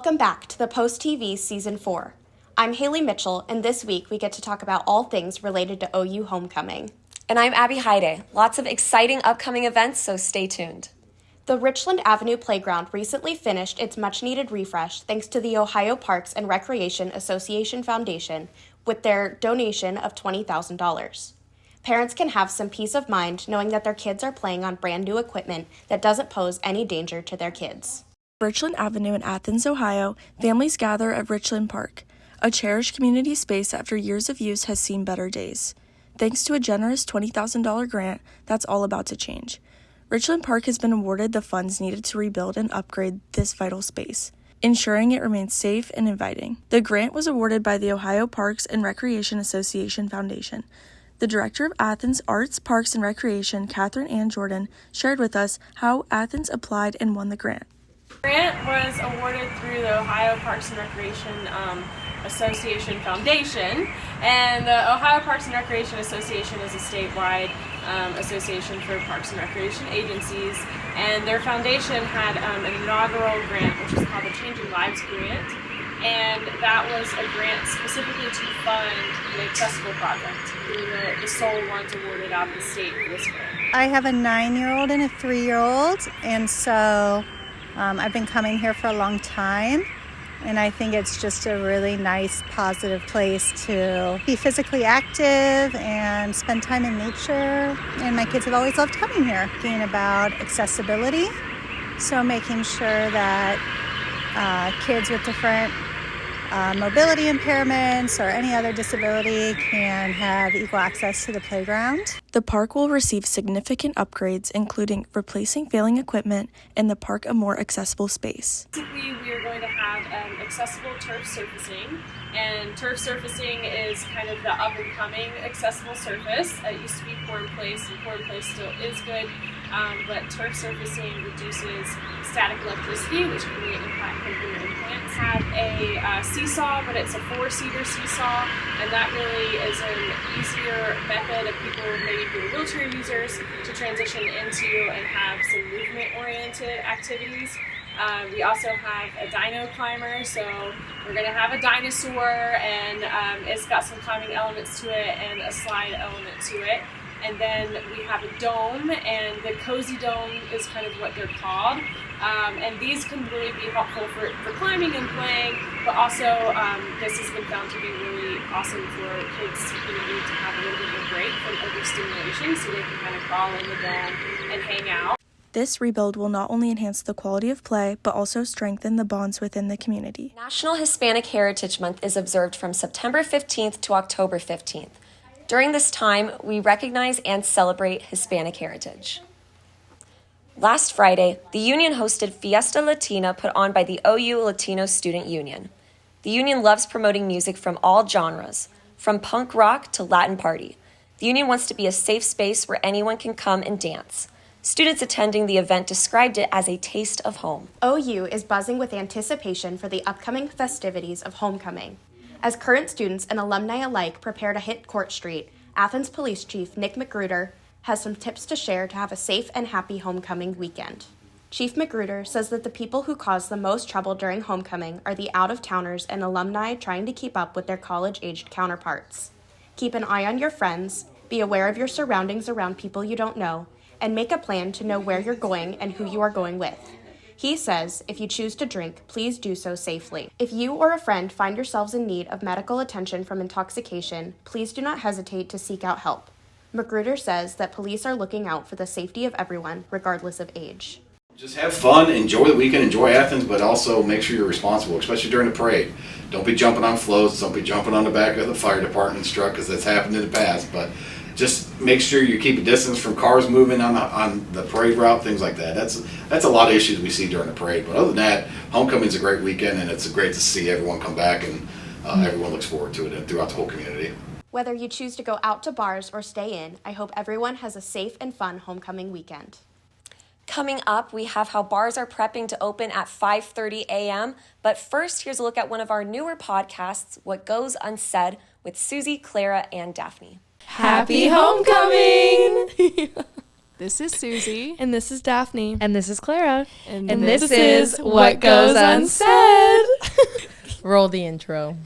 Welcome back to the Post TV Season 4. I'm Hayley Mitchell, and this week we get to talk about all things related to OU homecoming. And I'm Hiday. Lots of exciting upcoming events, so stay tuned. The Richland Avenue Playground recently finished its much-needed refresh thanks to the Ohio Parks and Recreation Association Foundation with their donation of $20,000. Parents can have some peace of mind knowing that their kids are playing on brand new equipment that doesn't pose any danger to their kids. Richland Avenue in Athens, Ohio, families gather at Richland Park. A cherished community space that after years of use has seen better days. Thanks to a generous $20,000 grant, that's all about to change. Richland Park has been awarded the funds needed to rebuild and upgrade this vital space, ensuring it remains safe and inviting. The grant was awarded by the Ohio Parks and Recreation Association Foundation. The Director of Athens Arts, Parks, and Recreation, Catherine Ann Jordan, shared with us how Athens applied and won the grant. The grant was awarded through the Ohio Parks and Recreation Association Foundation, and the Ohio Parks and Recreation Association is a statewide association for parks and recreation agencies, and their foundation had an inaugural grant which is called the Changing Lives Grant, and that was a grant specifically to fund an accessible project. We were the sole ones awarded out of the state for this grant. I have a 9-year-old and a 3-year-old, and so I've been coming here for a long time, and I think it's just a really nice, positive place to be physically active and spend time in nature. And my kids have always loved coming here, being about accessibility, so making sure that kids with different mobility impairments or any other disability can have equal access to the playground. The park will receive significant upgrades, including replacing failing equipment and the park a more accessible space. Basically, we are going to have accessible turf surfacing, and turf surfacing is kind of the up-and-coming accessible surface. It used to be pour in place, and pour in place still is good, but turf surfacing reduces static electricity, which can really impact your implants. Have a seesaw, but it's a 4-seater seesaw, and that really is an easier method of people, maybe who are wheelchair users, to transition into and have some movement-oriented activities. We also have a dino climber, so we're going to have a dinosaur, and it's got some climbing elements to it and a slide element to it. And then we have a dome, and the cozy dome is kind of what they're called. And these can really be helpful for climbing and playing, but also this has been found to be really awesome for kids who need to have a little bit of a break from overstimulation, so they can kind of crawl in the dome and hang out. This rebuild will not only enhance the quality of play, but also strengthen the bonds within the community. National Hispanic Heritage Month is observed from September 15th to October 15th. During this time, we recognize and celebrate Hispanic heritage. Last Friday, the union hosted Fiesta Latina put on by the OU Latino Student Union. The union loves promoting music from all genres, from punk rock to Latin party. The union wants to be a safe space where anyone can come and dance. Students attending the event described it as a taste of home. OU is buzzing with anticipation for the upcoming festivities of homecoming. As current students and alumni alike prepare to hit Court Street, Athens Police Chief Nick McCleary has some tips to share to have a safe and happy homecoming weekend. Chief McCleary says that the people who cause the most trouble during homecoming are the out-of-towners and alumni trying to keep up with their college-aged counterparts. Keep an eye on your friends, be aware of your surroundings around people you don't know, and make a plan to know where you're going and who you are going with. He says, if you choose to drink, please do so safely. If you or a friend find yourselves in need of medical attention from intoxication, please do not hesitate to seek out help. McCleary says that police are looking out for the safety of everyone, regardless of age. Just have fun, enjoy the weekend, enjoy Athens, but also make sure you're responsible, especially during the parade. Don't be jumping on floats, don't be jumping on the back of the fire department's truck, because that's happened in the past, but just make sure you keep a distance from cars moving on the parade route, things like that. That's a lot of issues we see during the parade. But other than that, homecoming's a great weekend, and it's great to see everyone come back, and everyone looks forward to it and throughout the whole community. Whether you choose to go out to bars or stay in, I hope everyone has a safe and fun homecoming weekend. Coming up, we have how bars are prepping to open at 5:30 a.m. But first, here's a look at one of our newer podcasts, What Goes Unsaid, with Susie, Clara, and Daphne. Happy homecoming! This is Susie. And this is Daphne. And this is Clara. And this is What Goes Unsaid. Roll the intro.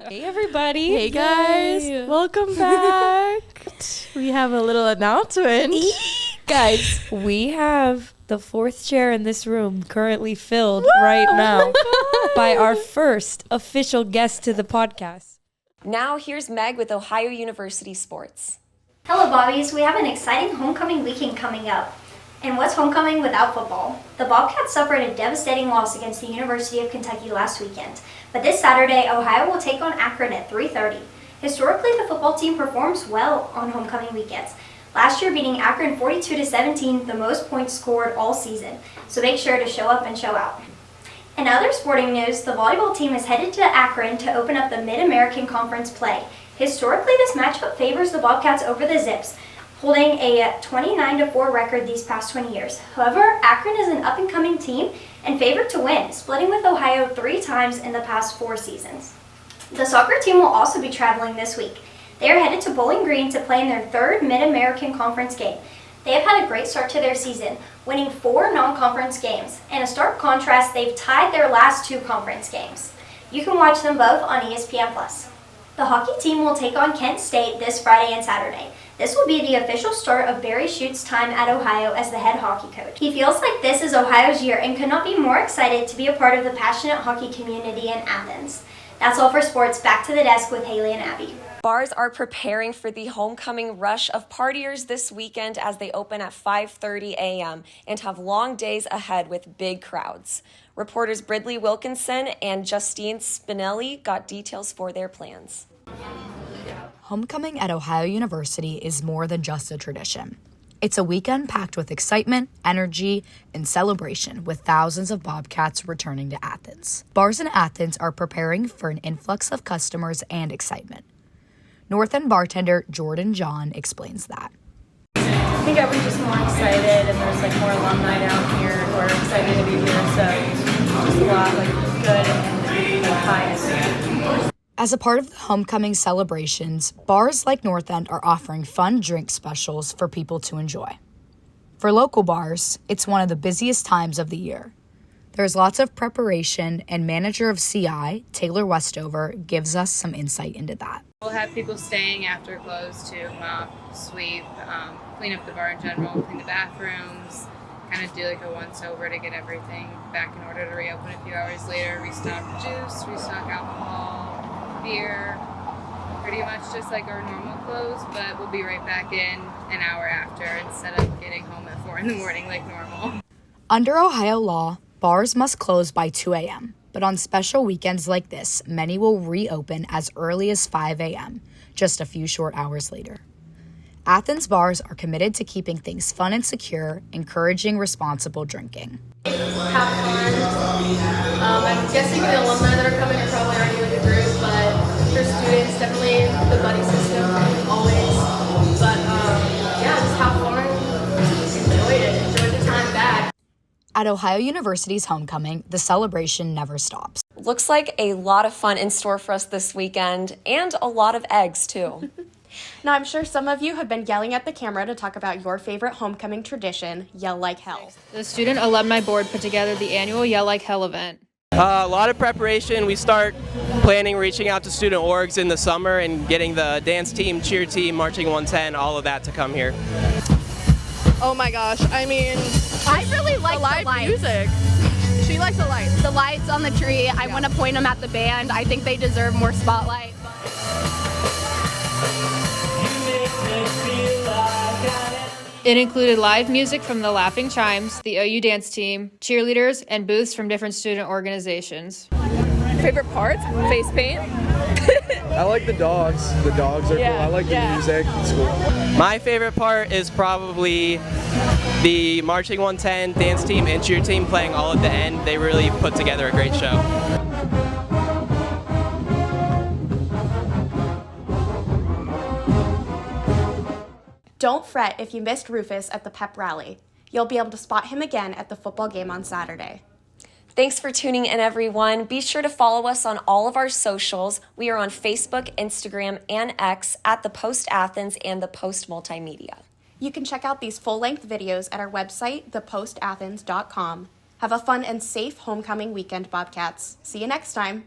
Hey, everybody. Hey, guys. Yay. Welcome back. We have a little announcement. Guys, we have the fourth chair in this room currently filled right now by our first official guest to the podcast. Now here's Meg with Ohio University Sports. Hello, Bobbies. We have an exciting homecoming weekend coming up. And what's homecoming without football? The Bobcats suffered a devastating loss against the University of Kentucky last weekend. But this Saturday, Ohio will take on Akron at 3:30. Historically, the football team performs well on homecoming weekends. Last year beating Akron 42-17, the most points scored all season. So make sure to show up and show out. In other sporting news, the volleyball team is headed to Akron to open up the Mid-American Conference play. Historically, this matchup favors the Bobcats over the Zips, holding a 29-4 record these past 20 years. However, Akron is an up-and-coming team and favored to win, splitting with Ohio 3 times in the past 4 seasons. The soccer team will also be traveling this week. They are headed to Bowling Green to play in their 3rd Mid-American Conference game. They have had a great start to their season, winning 4 non-conference games. In a stark contrast, they've tied their last 2 conference games. You can watch them both on ESPN+. The hockey team will take on Kent State this Friday and Saturday. This will be the official start of Barry Schutt's time at Ohio as the head hockey coach. He feels like this is Ohio's year and could not be more excited to be a part of the passionate hockey community in Athens. That's all for sports. Back to the desk with Hayley and Abby. Bars are preparing for the homecoming rush of partiers this weekend as they open at 5:30 a.m. and have long days ahead with big crowds. Reporters Bridley Wilkinson and Justine Spinelli got details for their plans. Homecoming at Ohio University is more than just a tradition. It's a weekend packed with excitement, energy, and celebration, with thousands of Bobcats returning to Athens. Bars in Athens are preparing for an influx of customers and excitement. North End bartender Jordan John explains that. I think everyone's just more excited, and there's more alumni down here who are excited to be here, so just a lot good and high energy. As a part of the homecoming celebrations, bars like North End are offering fun drink specials for people to enjoy. For local bars, it's one of the busiest times of the year. There's lots of preparation, and manager of CI, Taylor Westover, gives us some insight into that. We'll have people staying after close to mop, sweep, clean up the bar in general, clean the bathrooms, kind of do a once-over to get everything back in order to reopen a few hours later, restock juice, restock alcohol, beer, pretty much just our normal clothes, but we'll be right back in an hour after instead of getting home at 4 in the morning like normal. Under Ohio law, bars must close by 2 a.m., but on special weekends like this, many will reopen as early as 5 a.m., just a few short hours later. Athens bars are committed to keeping things fun and secure, encouraging responsible drinking. Have fun. I'm guessing the alumni that are coming are probably already in the group, but for students, definitely the buddy system, always. But just have fun. Enjoy it. Enjoy the time back. At Ohio University's homecoming, the celebration never stops. Looks like a lot of fun in store for us this weekend, and a lot of eggs, too. Now, I'm sure some of you have been yelling at the camera to talk about your favorite homecoming tradition, Yell Like Hell. The Student Alumni Board put together the annual Yell Like Hell event. A lot of preparation. We start planning, reaching out to student orgs in the summer and getting the dance team, cheer team, marching 110, all of that to come here. Oh my gosh, I really like the lights. Music. She likes the lights. The lights on the tree, I want to point them at the band. I think they deserve more spotlight. It included live music from the Laughing Chimes, the OU dance team, cheerleaders, and booths from different student organizations. Favorite parts? Face paint. I like the dogs. The dogs are cool. I like the music. It's cool. My favorite part is probably the marching 110 dance team and cheer team playing all at the end. They really put together a great show. Don't fret if you missed Rufus at the pep rally. You'll be able to spot him again at the football game on Saturday. Thanks for tuning in, everyone. Be sure to follow us on all of our socials. We are on Facebook, Instagram, and X at The Post Athens and The Post Multimedia. You can check out these full-length videos at our website, thepostathens.com. Have a fun and safe homecoming weekend, Bobcats. See you next time.